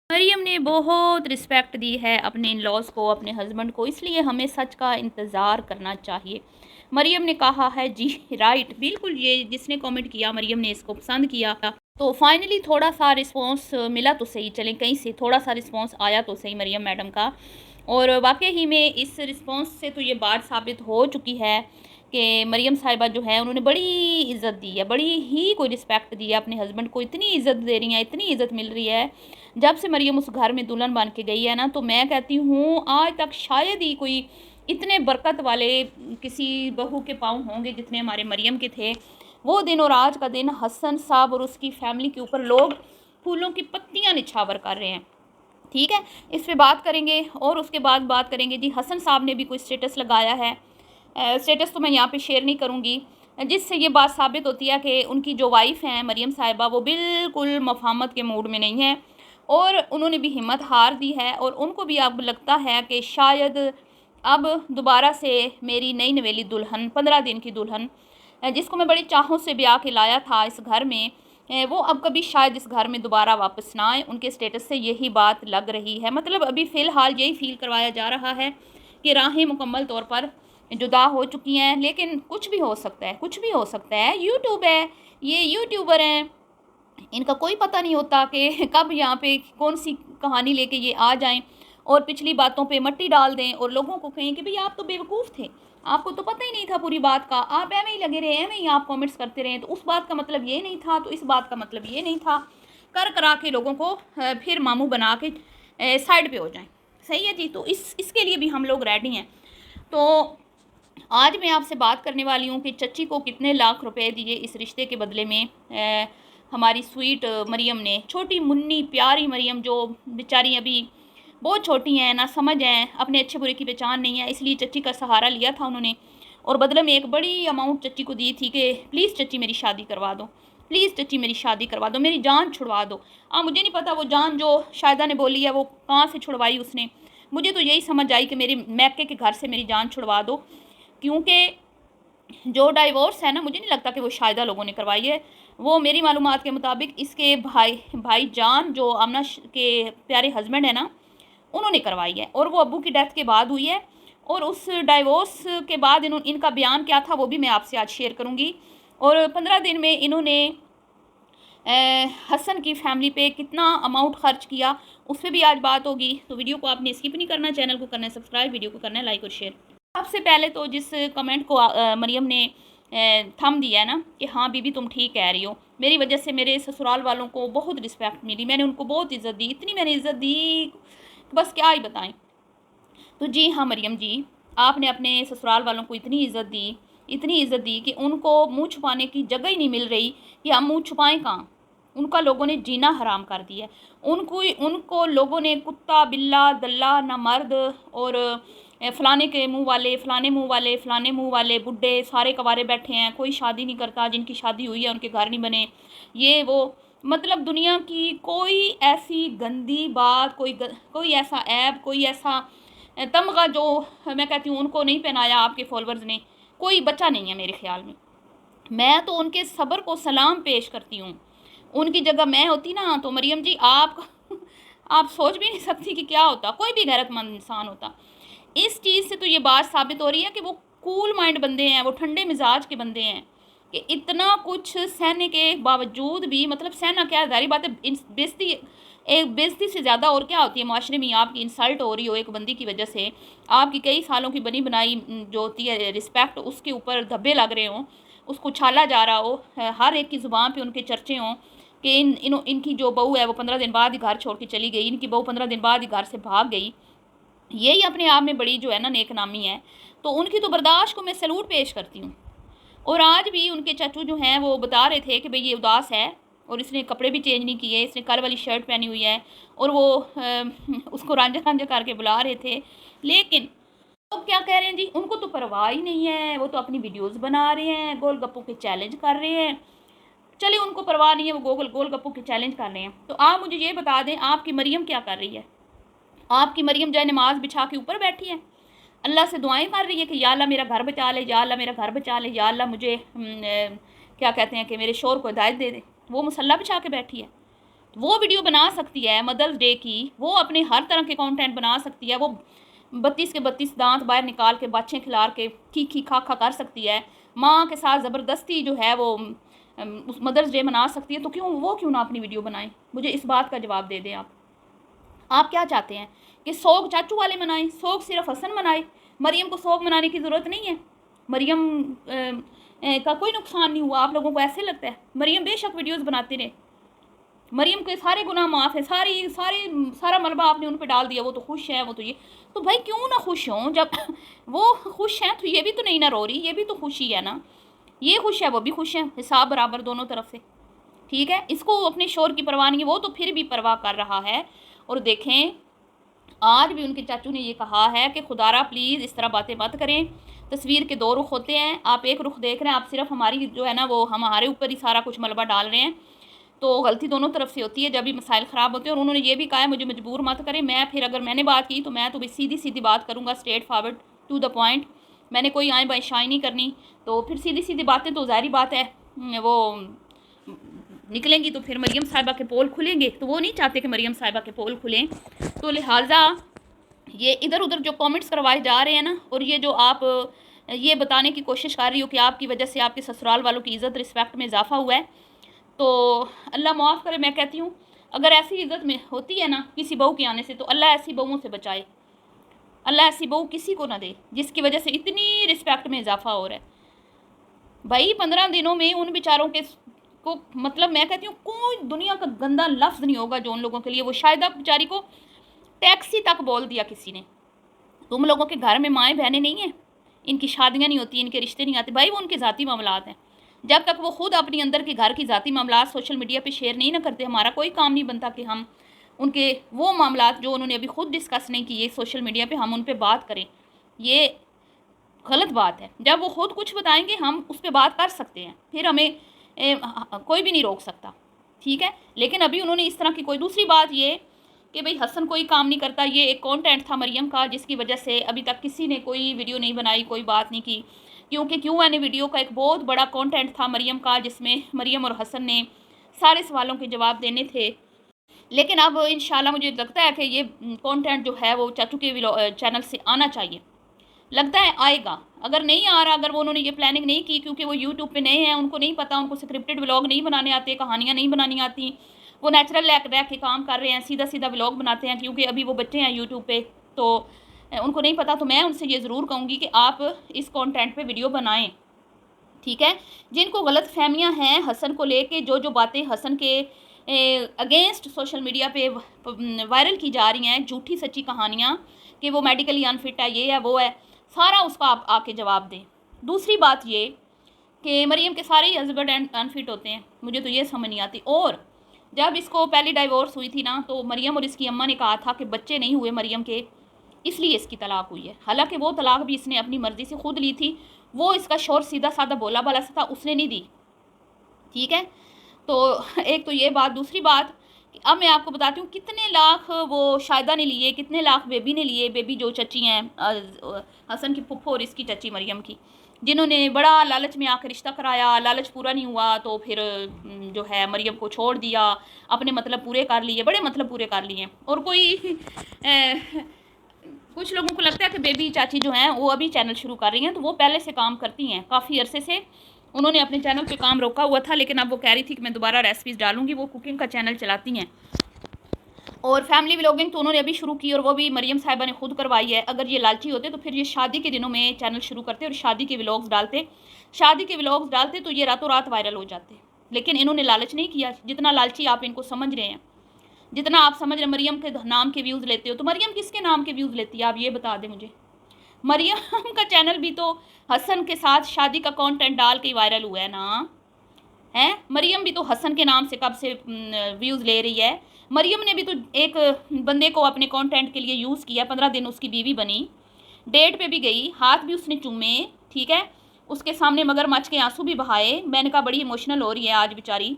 मरियम ने बहुत रिस्पेक्ट दी है अपने इन लॉज़ को, अपने हस्बैंड को, इसलिए हमें सच का इंतज़ार करना चाहिए। मरियम ने कहा है जी, राइट, बिल्कुल, ये जिसने कमेंट किया मरियम ने इसको पसंद किया। तो फाइनली थोड़ा सा रिस्पॉन्स मिला तो सही, चलें कहीं से थोड़ा सा रिस्पॉन्स आया तो सही मरियम मैडम का। और वाकई ही में इस रिस्पॉन्स से तो ये बात साबित हो चुकी है कि मरियम साहिबा जो है उन्होंने बड़ी इज़्ज़त दी है, बड़ी ही कोई रिस्पेक्ट दी है अपने हस्बैंड को, इतनी इज़्ज़त दे रही हैं, इतनी इज़्ज़त मिल रही है जब से मरियम उस घर में दुल्हन बन के गई है ना। तो मैं कहती हूँ आज तक शायद ही कोई इतने बरकत वाले किसी बहू के पाँव होंगे जितने हमारे मरियम के थे। वो दिन और आज का दिन हसन साहब और उसकी फैमिली के ऊपर लोग फूलों की पत्तियां निछावर कर रहे हैं। ठीक है, इस पे बात करेंगे और उसके बाद बात करेंगे जी, हसन साहब ने भी कोई स्टेटस लगाया है। स्टेटस तो मैं यहाँ पे शेयर नहीं करूँगी, जिससे ये बात साबित होती है कि उनकी जो वाइफ हैं मरियम साहिबा वो बिल्कुल मफामत के मूड में नहीं है और उन्होंने भी हिम्मत हार दी है और उनको भी अब लगता है कि शायद अब दोबारा से मेरी नई नवेली दुल्हन 15 दिन की दुल्हन जिसको मैं बड़ी चाहों से ब्याह के लाया था इस घर में, वो अब कभी शायद इस घर में दोबारा वापस ना आए। उनके स्टेटस से यही बात लग रही है, मतलब अभी फ़िलहाल यही फील करवाया जा रहा है कि राहें मुकम्मल तौर पर जुदा हो चुकी हैं। लेकिन कुछ भी हो सकता है, कुछ भी हो सकता है, यूट्यूब है, ये यूट्यूबर हैं, इनका कोई पता नहीं होता कि कब यहाँ पे कौन सी कहानी लेके ये आ जाएं और पिछली बातों पे मट्टी डाल दें और लोगों को कहें कि भाई आप तो बेवकूफ़ थे, आपको तो पता ही नहीं था पूरी बात का, आप एवं ही लगे रहे, एवं ही आप कमेंट्स करते रहे, तो उस बात का मतलब ये नहीं था, तो इस बात का मतलब ये नहीं था, कर करा के लोगों को फिर मामू बना के साइड पे हो जाएं। सही है जी, तो इसके लिए भी हम लोग रेडी हैं। तो आज मैं आपसे बात करने वाली हूँ कि चच्ची को कितने लाख रुपए दिए इस रिश्ते के बदले में। हमारी स्वीट मरियम ने, छोटी मुन्नी प्यारी मरियम जो बेचारी अभी बहुत छोटी हैं, ना समझ हैं, अपने अच्छे बुरे की पहचान नहीं है, इसलिए चच्ची का सहारा लिया था उन्होंने और बदले में एक बड़ी अमाउंट चच्ची को दी थी कि प्लीज़ चच्ची मेरी शादी करवा दो, प्लीज़ चच्ची मेरी शादी करवा दो, मेरी जान छुड़वा दो। मुझे नहीं पता वो जान जो शायदा ने बोली है वो कहाँ से छुड़वाई उसने, मुझे तो यही समझ आई कि मेरे मैके के घर से मेरी जान छुड़वा दो, क्योंकि जो डाइवोर्स है ना, मुझे नहीं लगता कि वो शायदा लोगों ने करवाई है। वो मेरी मालूमात के मुताबिक इसके भाई जान जो आमना के प्यारे हस्बैंड है ना, उन्होंने करवाई है और वो अब्बू की डेथ के बाद हुई है। और उस डाइवोर्स के बाद इनका बयान क्या था वो भी मैं आपसे आज शेयर करूँगी। और 15 दिन में इन्होंने हसन की फैमिली पे कितना अमाउंट खर्च किया उस पर भी आज बात होगी। तो वीडियो को आपने स्किप नहीं करना, चैनल को करना है सब्सक्राइब, वीडियो को करना है लाइक और शेयर। सबसे पहले तो जिस कमेंट को मरियम ने थम दिया है ना कि हाँ बीबी तुम ठीक कह रही हो, मेरी वजह से मेरे ससुराल वालों को बहुत रिस्पेक्ट मिली, मैंने उनको बहुत इज़्ज़त दी, इतनी मैंने इज़्ज़त दी बस क्या ही बताएं। तो जी हाँ मरियम जी, आपने अपने ससुराल वालों को इतनी इज़्ज़त दी, इतनी इज़्ज़त दी कि उनको मुँह छुपाने की जगह ही नहीं मिल रही कि हम मुँह छुपाएं कहाँ। उनका लोगों ने जीना हराम कर दिया। उनको लोगों ने कुत्ता बिल्ला दल्ला ना मर्द और फ़लाने के मुँह वाले, फ़लाने मुँह वाले, फ़लाने मुँह वाले बुड्ढे सारे कवारे बैठे हैं, कोई शादी नहीं करता, जिनकी शादी हुई है उनके घर नहीं बने, ये वो, मतलब दुनिया की कोई ऐसी गंदी बात, कोई ऐसा ऐब, कोई ऐसा तमगा जो मैं कहती हूँ उनको नहीं पहनाया आपके फॉलोअर्स ने, कोई बचा नहीं है मेरे ख्याल में। मैं तो उनके सब्र को सलाम पेश करती हूँ। उनकी जगह मैं होती ना तो मरियम जी आप आप सोच भी नहीं सकती कि क्या होता, कोई भी गैरतमंद इंसान होता। इस चीज़ से तो ये बात साबित हो रही है कि वो कूल माइंड बंदे हैं, वो ठंडे मिजाज के बंदे हैं कि इतना कुछ सहने के बावजूद भी, मतलब सहना क्या, ज़ाहिर बात है बेइज्जती, एक बेइज्जती से ज़्यादा और क्या होती है माशरे में, आपकी इंसल्ट हो रही हो एक बंदी की वजह से, आपकी कई सालों की बनी बनाई जो होती है रिस्पेक्ट, उसके ऊपर धब्बे लग रहे हों, उसको छाला जा रहा हो, हर एक की ज़ुबान पे उनके चर्चे हों कि इनकी जो बहू है वो 15 दिन बाद ही घर छोड़ के चली गई, इनकी बहू 15 दिन बाद ही घर से भाग गई, यही अपने आप में बड़ी जो है ना नेक नामी है। तो उनकी तो बर्दाश्त को मैं सैल्यूट पेश करती हूँ। और आज भी उनके चाचू जो हैं वो बता रहे थे कि भाई ये उदास है और इसने कपड़े भी चेंज नहीं किए, इसने कल वाली शर्ट पहनी हुई है और वो उसको रांझा रांझा करके बुला रहे थे। लेकिन तो क्या कह रहे हैं जी, उनको तो परवाह ही नहीं है, वो तो अपनी वीडियोस बना रहे हैं, गोलगप्पों के चैलेंज कर रहे हैं। चलिए उनको परवाह नहीं है, वो गोलगप्पों के चैलेंज कर रहे हैं। तो आप मुझे ये बता दें आपकी मरियम क्या कर रही है। आपकी मरियम जो है नमाज बिछा के ऊपर बैठी है, अल्लाह से दुआएं कर रही है कि या अल्लाह मेरा घर बचा ले, या अल्लाह मेरा घर बचा ले, या अल्लाह मुझे क्या कहते हैं कि मेरे शोर को हिदायत दे दे। वो मुसल्ला बिछा के बैठी है। वो वीडियो बना सकती है मदर्स डे की, वो अपने हर तरह के कंटेंट बना सकती है, वो 32 के 32 दांत बाहर निकाल के बच्चे खिला के खी खा खा कर सकती है, माँ के साथ ज़बरदस्ती जो है वो उस मदर्स डे मना सकती है, तो क्यों ना अपनी वीडियो बनाएं। मुझे इस बात का जवाब दे दें आप क्या चाहते हैं कि सोग चाचू वाले मनाएं, सोग सिर्फ हसन मनाए, मरियम को सोग मनाने की ज़रूरत नहीं है, मरियम का कोई नुकसान नहीं हुआ। आप लोगों को ऐसे लगता है? मरियम बेशक वीडियोस बनाते रहे, मरियम के सारे गुनाह माफ़ है, सारा मलबा आपने उन पर डाल दिया, वो तो खुश है, वो तो ये, तो भाई क्यों ना खुश हों? जब वो खुश हैं तो ये भी तो नहीं ना रो रही, ये भी तो खुशी है ना, ये खुश है वो भी खुश है, हिसाब बराबर दोनों तरफ से, ठीक है। इसको अपने शोर की परवाह नहीं है, वो तो फिर भी परवाह कर रहा है। और देखें आज भी उनके चाचू ने ये कहा है कि खुदारा प्लीज़ इस तरह बातें मत करें, तस्वीर के दो रुख होते हैं, आप एक रुख देख रहे हैं, आप सिर्फ हमारी जो है ना वो हमारे ऊपर ही सारा कुछ मलबा डाल रहे हैं, तो गलती दोनों तरफ से होती है जब भी मसाइल ख़राब होते हैं। और उन्होंने ये भी कहा है मुझे मजबूर मत करें, मैं फिर अगर मैंने बात की तो मैं तो भी सीधी सीधी बात करूँगा, straightforward to the point, मैंने कोई आए बाई शाई नहीं करनी। तो फिर सीधी सीधी बातें तो ज़ाहिर बात है वो निकलेंगी तो फिर मरियम साहिबा के पोल खुलेंगे, तो वो नहीं चाहते कि मरियम साहिबा के पोल खुलें। तो लिहाजा ये इधर उधर जो कमेंट्स करवाए जा रहे हैं ना, और ये जो आप ये बताने की कोशिश कर रही हो कि आपकी वजह से आपके ससुराल वालों की इज़्ज़त रिस्पेक्ट में इजाफा हुआ है, तो अल्लाह माफ़ करे। मैं कहती हूँ अगर ऐसी इज़्ज़त में होती है ना किसी बहू के आने से, तो अल्लाह ऐसी बहुओं से बचाए, अल्लाह ऐसी बहू किसी को ना दे जिसकी वजह से इतनी रिस्पेक्ट में इजाफा हो रहा है। भाई 15 दिनों में उन बेचारों के को मतलब मैं कहती हूँ कोई दुनिया का गंदा लफ्ज़ नहीं होगा जो उन लोगों के लिए, वो शायदा बेचारी को टैक्सी तक बोल दिया किसी ने। तुम लोगों के घर में माएँ बहनें नहीं हैं, इनकी शादियाँ नहीं होती, इनके रिश्ते नहीं आते, भाई वो उनके ज़ाती मामलात हैं। जब तक वो खुद अपनी अंदर के घर की ज़ाती मामलात सोशल मीडिया पे शेयर नहीं ना करते, हमारा कोई काम नहीं बनता कि हम उनके वो मामलात जो उन्होंने अभी खुद डिस्कस नहीं किए सोशल मीडिया पे हम उन पर बात करें, ये गलत बात है। जब वो खुद कुछ बताएंगे हम उस पर बात कर सकते हैं, फिर हमें कोई भी नहीं रोक सकता, ठीक है। लेकिन अभी उन्होंने इस तरह की कोई दूसरी बात ये कि भाई हसन कोई काम नहीं करता, ये एक कंटेंट था मरियम का जिसकी वजह से अभी तक किसी ने कोई वीडियो नहीं बनाई, कोई बात नहीं की, क्योंकि Q&A वीडियो का एक बहुत बड़ा कंटेंट था मरियम का, जिसमें मरियम और हसन ने सारे सवालों के जवाब देने थे। लेकिन अब इंशाल्लाह मुझे लगता है कि ये कंटेंट जो है वो चाचू के चैनल से आना चाहिए, लगता है आएगा। अगर नहीं आ रहा, अगर वो उन्होंने ये प्लानिंग नहीं की, क्योंकि वो यूट्यूब पे नए हैं, उनको नहीं पता, उनको स्क्रिप्टेड व्लॉग नहीं बनाने आते, कहानियाँ नहीं बनानी आती, वो नेचुरल रह के काम कर रहे हैं, सीधा सीधा व्लॉग बनाते हैं, क्योंकि अभी वो बच्चे हैं यूट्यूब पे, तो उनको नहीं पता। तो मैं उनसे ये ज़रूर कहूँगी कि आप इस कंटेंट पे वीडियो बनाएं, ठीक है। जिनको गलत फहमियाँ हैं हसन को लेके, जो बातें हसन के अगेंस्ट सोशल मीडिया पे वायरल की जा रही हैं, झूठी सच्ची कहानियाँ कि वो मेडिकली अनफिट है, ये है वो है, सारा उसका आप आके जवाब दें। दूसरी बात ये कि मरियम के सारे ही हस्बैंड अनफिट होते हैं, मुझे तो ये समझ नहीं आती। और जब इसको पहली डाइवोर्स हुई थी ना, तो मरियम और इसकी अम्मा ने कहा था कि बच्चे नहीं हुए मरियम के, इसलिए इसकी तलाक हुई है। हालांकि वो तलाक भी इसने अपनी मर्ज़ी से खुद ली थी, वो इसका शोर सीधा साधा बोला बाला सा था, उसने नहीं दी, ठीक है। तो एक तो ये बात। दूसरी बात कि अब मैं आपको बताती हूँ कितने लाख वो शायदा ने लिए, कितने लाख बेबी ने लिए, बेबी जो चची हैं हसन की फुफ्फो और इसकी चची मरियम की, जिन्होंने बड़ा लालच में आकर रिश्ता कराया, लालच पूरा नहीं हुआ तो फिर जो है मरियम को छोड़ दिया, अपने मतलब पूरे कर लिए, बड़े मतलब पूरे कर लिए। और कोई कुछ लोगों को लगता है कि बेबी चाची जो हैं वो अभी चैनल शुरू कर रही हैं, तो वो पहले से काम करती हैं, काफ़ी अरसे से उन्होंने अपने चैनल पे काम रोका हुआ था, लेकिन अब वो कह रही थी कि मैं दोबारा रेसिपीज़ डालूंगी। वो कुकिंग का चैनल चलाती हैं, और फैमिली व्लॉगिंग तो उन्होंने अभी शुरू की, और वो भी मरियम साहिबा ने खुद करवाई है। अगर ये लालची होते तो फिर ये शादी के दिनों में चैनल शुरू करते और शादी के व्लॉग्स डालते, तो ये रातों रात वायरल हो जाते। लेकिन इन्होंने लालच नहीं किया, जितना लालची आप इनको समझ रहे हैं, जितना आप समझ रहे मरियम के नाम के व्यूज़ लेते हो, तो मरियम किसके नाम के व्यूज़ लेती है आप ये बता दें मुझे। मरियम का चैनल भी तो हसन के साथ शादी का कंटेंट डाल के वायरल हुआ है ना, है। मरियम भी तो हसन के नाम से कब से व्यूज़ ले रही है। मरियम ने भी तो एक बंदे को अपने कंटेंट के लिए यूज़ किया, 15 दिन उसकी बीवी बनी, डेट पे भी गई, हाथ भी उसने चूमे, ठीक है, उसके सामने मगरमच्छ के आंसू भी बहाए। मैंने कहा बड़ी इमोशनल हो रही है आज बेचारी,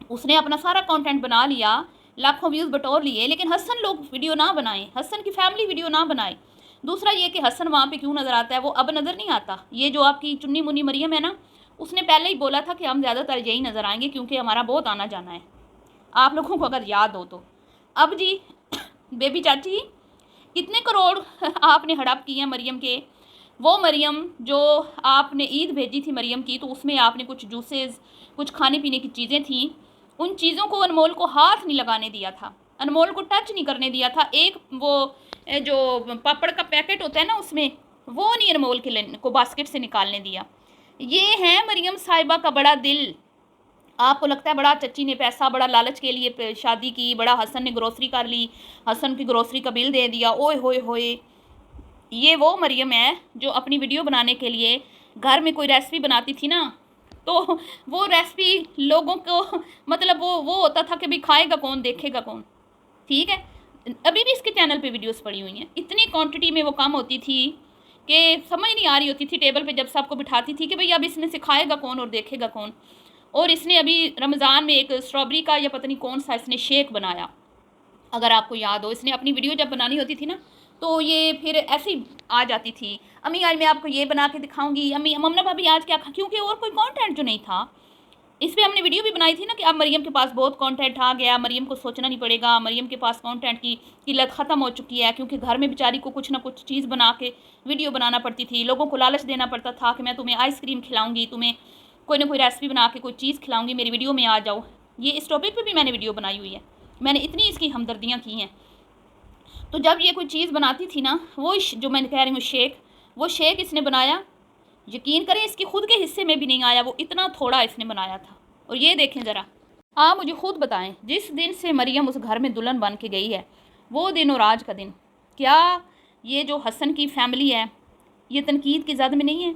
उसने अपना सारा कंटेंट बना लिया, लाखों व्यूज़ बटोर लिए, लेकिन हसन लोग वीडियो ना बनाए, हसन की फैमिली वीडियो ना बनाए। दूसरा ये कि हसन वहाँ पे क्यों नज़र आता है, वो अब नज़र नहीं आता। ये जो आपकी चुन्नी मुन्नी मरियम है ना, उसने पहले ही बोला था कि हम ज़्यादातर यही नज़र आएंगे क्योंकि हमारा बहुत आना जाना है। आप लोगों को अगर याद हो तो। अब जी बेबी चाची कितने करोड़ आपने हड़प किए हैं मरियम के। वो मरियम जो आपने ईद भेजी थी मरियम की, तो उसमें आपने कुछ जूसेस, कुछ खाने पीने की चीज़ें थी, उन चीज़ों को अनमोल को हाथ नहीं लगाने दिया था, अनमोल को टच नहीं करने दिया था। एक वो जो पापड़ का पैकेट होता है ना, उसमें वो नहीं अनमोल के को बास्केट से निकालने दिया। ये है मरियम साहिबा का बड़ा दिल। आपको लगता है बड़ा चच्ची ने पैसा, बड़ा लालच के लिए शादी की, बड़ा हसन ने ग्रोसरी कर ली, हसन की ग्रोसरी का बिल दे दिया, ओए होए होए। ये वो मरियम है जो अपनी वीडियो बनाने के लिए घर में कोई रेसिपी बनाती थी ना, तो वो रेसिपी लोगों को मतलब वो होता था कि भाई खाएगा कौन, देखेगा कौन। ठीक है, अभी भी इसके चैनल पे वीडियोस पड़ी हुई हैं। इतनी क्वांटिटी में वो कम होती थी कि समझ नहीं आ रही होती थी टेबल पे जब सबको बिठाती थी कि भाई अब इसमें से खाएगा कौन और देखेगा कौन। और इसने अभी रमज़ान में एक स्ट्रॉबेरी का या पता नहीं कौन सा इसने शेक बनाया, अगर आपको याद हो। इसने अपनी वीडियो जब बनानी होती थी ना, तो ये फिर ऐसे ही आ जाती थी, अम्मी आज मैं आपको ये बना के दिखाऊंगी, अम्मी मम्मा भाभी आज क्या खा, क्योंकि और कोई कंटेंट जो नहीं था। इस पर हमने वीडियो भी बनाई थी ना कि अब मरियम के पास बहुत कंटेंट आ गया, मरियम को सोचना नहीं पड़ेगा, मरियम के पास कंटेंट की किल्लत ख़त्म हो चुकी है, क्योंकि घर में बेचारी को कुछ ना कुछ चीज़ बना के वीडियो बनाना पड़ती थी, लोगों को लालच देना पड़ता था कि मैं तुम्हें आइसक्रीम खिलाऊंगी, तुम्हें कोई ना कोई रेसिपी बना के कोई चीज़ खिलाऊंगी, मेरी वीडियो में आ जाओ। ये इस टॉपिक पर भी मैंने वीडियो बनाई हुई है, मैंने इतनी इसकी हमदर्दियाँ की हैं। तो जब ये कोई चीज़ बनाती थी ना, वो जो मैंने कह रही हूँ शेक, वो शेक इसने बनाया, यकीन करें इसके खुद के हिस्से में भी नहीं आया, वो इतना थोड़ा इसने बनाया था। और ये देखें ज़रा, आप मुझे खुद बताएं, जिस दिन से मरियम उस घर में दुल्हन बन के गई है, वो दिन और आज का दिन, क्या ये जो हसन की फैमिली है ये तनकीद की जद में नहीं है?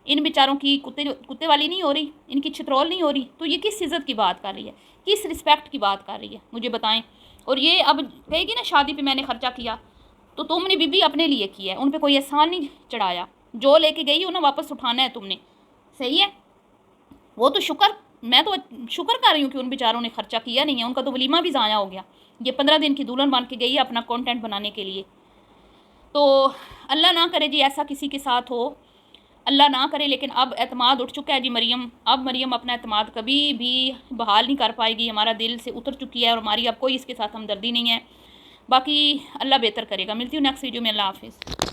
इन बेचारों की कुत्ते वाली नहीं हो रही, इनकी छितरौल नहीं हो रही, तो ये किस इज़्ज़त की बात कर रही है, किस रिस्पेक्ट की बात कर रही है, मुझे बताएं। और ये अब कहेगी ना शादी पे मैंने ख़र्चा किया, तो तुमने बीबी अपने लिए किया है, उन पर कोई एहसान नहीं चढ़ाया। जो लेके गई हो ना वापस उठाना है तुमने, सही है। वो तो शुक्र, मैं तो शुक्र कर रही हूँ कि उन बेचारों ने खर्चा किया नहीं है, उनका तो वलीमा भी ज़ाया हो गया। ये 15 दिन की दुल्हन बन के गई है अपना कंटेंट बनाने के लिए। तो अल्लाह ना करे जी ऐसा किसी के साथ हो, अल्लाह ना करे। लेकिन अब एतमाद उठ चुका है जी मरियम, अब मरियम अपना एतमाद कभी भी बहाल नहीं कर पाएगी, हमारा दिल से उतर चुकी है और हमारी अब कोई इसके साथ हमदर्दी नहीं है। बाकी अल्लाह बेहतर करेगा। मिलती हूँ नेक्स्ट वीडियो में, अल्लाह हाफिज़।